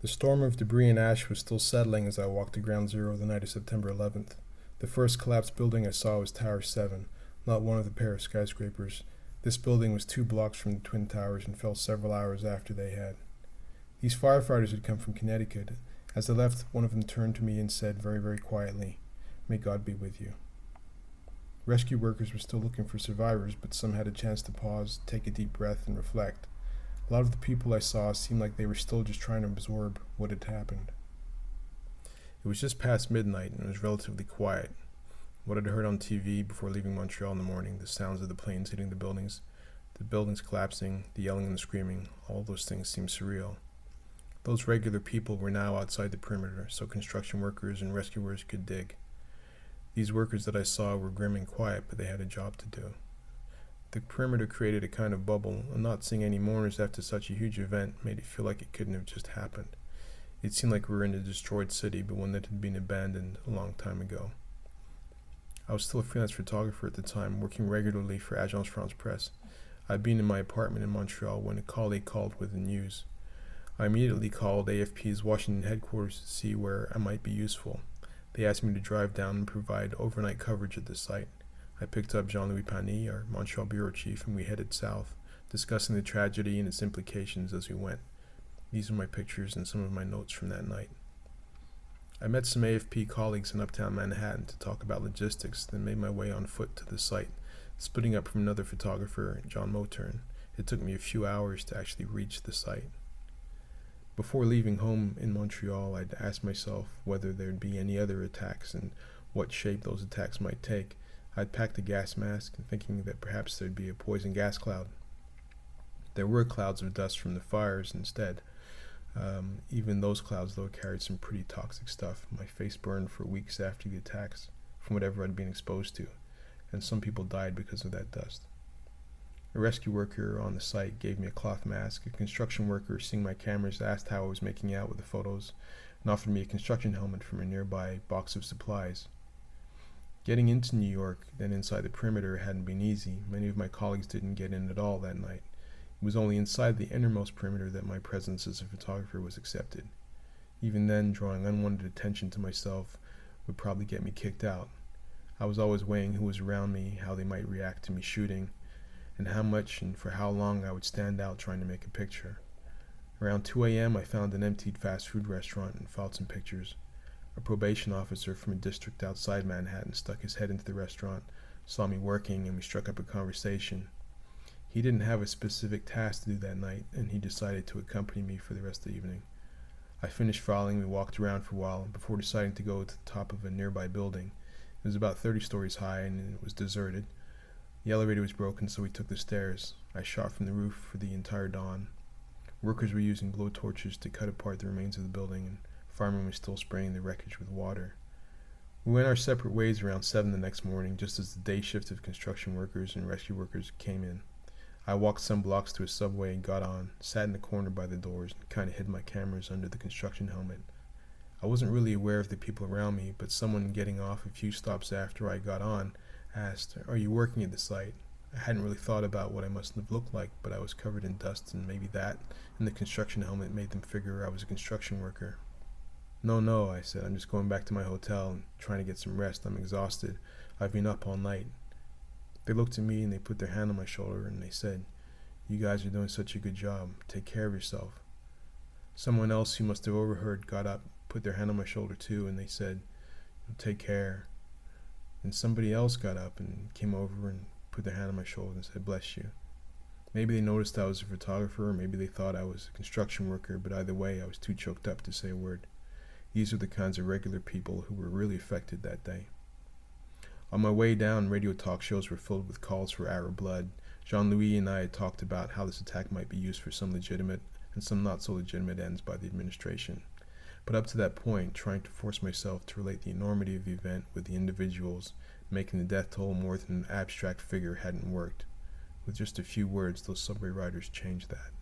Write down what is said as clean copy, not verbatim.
The storm of debris and ash was still settling as I walked to Ground Zero the night of September 11th. The first collapsed building I saw was Tower 7, not one of the pair of skyscrapers. This building was 2 blocks from the Twin Towers and fell several hours after they had. These firefighters had come from Connecticut. As they left, one of them turned to me and said very, very quietly, "May God be with you." Rescue workers were still looking for survivors, but some had a chance to pause, take a deep breath, and reflect. A lot of the people I saw seemed like they were still just trying to absorb what had happened. It was just past midnight and it was relatively quiet. What I'd heard on TV before leaving Montreal in the morning, the sounds of the planes hitting the buildings collapsing, the yelling and the screaming, all those things seemed surreal. Those regular people were now outside the perimeter, so construction workers and rescuers could dig. These workers that I saw were grim and quiet, but they had a job to do. The perimeter created a kind of bubble, and not seeing any mourners after such a huge event made it feel like it couldn't have just happened. It seemed like we were in a destroyed city, but one that had been abandoned a long time ago. I was still a freelance photographer at the time, working regularly for Agence France Presse. I'd been in my apartment in Montreal when a colleague called with the news. I immediately called AFP's Washington headquarters to see where I might be useful. They asked me to drive down and provide overnight coverage at the site. I picked up Jean-Louis Panis, our Montreal bureau chief, and we headed south, discussing the tragedy and its implications as we went. These are my pictures and some of my notes from that night. I met some AFP colleagues in uptown Manhattan to talk about logistics, then made my way on foot to the site, splitting up from another photographer, John Motern. It took me a few hours to actually reach the site. Before leaving home in Montreal, I'd asked myself whether there'd be any other attacks and what shape those attacks might take. I'd packed a gas mask, thinking that perhaps there'd be a poison gas cloud. There were clouds of dust from the fires instead. Even those clouds, though, carried some pretty toxic stuff. My face burned for weeks after the attacks from whatever I'd been exposed to, and some people died because of that dust. A rescue worker on the site gave me a cloth mask. A construction worker, seeing my cameras, asked how I was making out with the photos and offered me a construction helmet from a nearby box of supplies. Getting into New York, then inside the perimeter, hadn't been easy. Many of my colleagues didn't get in at all that night. It was only inside the innermost perimeter that my presence as a photographer was accepted. Even then, drawing unwanted attention to myself would probably get me kicked out. I was always weighing who was around me, how they might react to me shooting, and how much and for how long I would stand out trying to make a picture. Around 2 a.m. I found an emptied fast food restaurant and filed some pictures. A probation officer from a district outside Manhattan stuck his head into the restaurant, saw me working, and we struck up a conversation. He didn't have a specific task to do that night, and he decided to accompany me for the rest of the evening. I finished filing, we walked around for a while before deciding to go to the top of a nearby building. It was about 30 stories high and it was deserted. The elevator was broken, so we took the stairs. I shot from the roof for the entire dawn. Workers were using blowtorches to cut apart the remains of the building, and a fireman was still spraying the wreckage with water. We went our separate ways around 7 the next morning, just as the day shift of construction workers and rescue workers came in. I walked some blocks to a subway and got on, sat in the corner by the doors, and kind of hid my cameras under the construction helmet. I wasn't really aware of the people around me, but someone getting off a few stops after I got on asked, "Are you working at the site?" I hadn't really thought about what I must have looked like, but I was covered in dust, and maybe that and the construction helmet made them figure I was a construction worker. No, I said. "I'm just going back to my hotel and trying to get some rest. I'm exhausted. I've been up all night." They looked at me and they put their hand on my shoulder and they said, "You guys are doing such a good job. Take care of yourself." Someone else who must have overheard got up, put their hand on my shoulder too, and they said, "Take care." And somebody else got up and came over and put their hand on my shoulder and said, "Bless you." Maybe they noticed I was a photographer, or maybe they thought I was a construction worker, but either way, I was too choked up to say a word. These are the kinds of regular people who were really affected that day. On my way down, radio talk shows were filled with calls for Arab blood. Jean-Louis and I had talked about how this attack might be used for some legitimate and some not so legitimate ends by the administration. But up to that point, trying to force myself to relate the enormity of the event with the individuals, making the death toll more than an abstract figure hadn't worked. With just a few words, those subway riders changed that.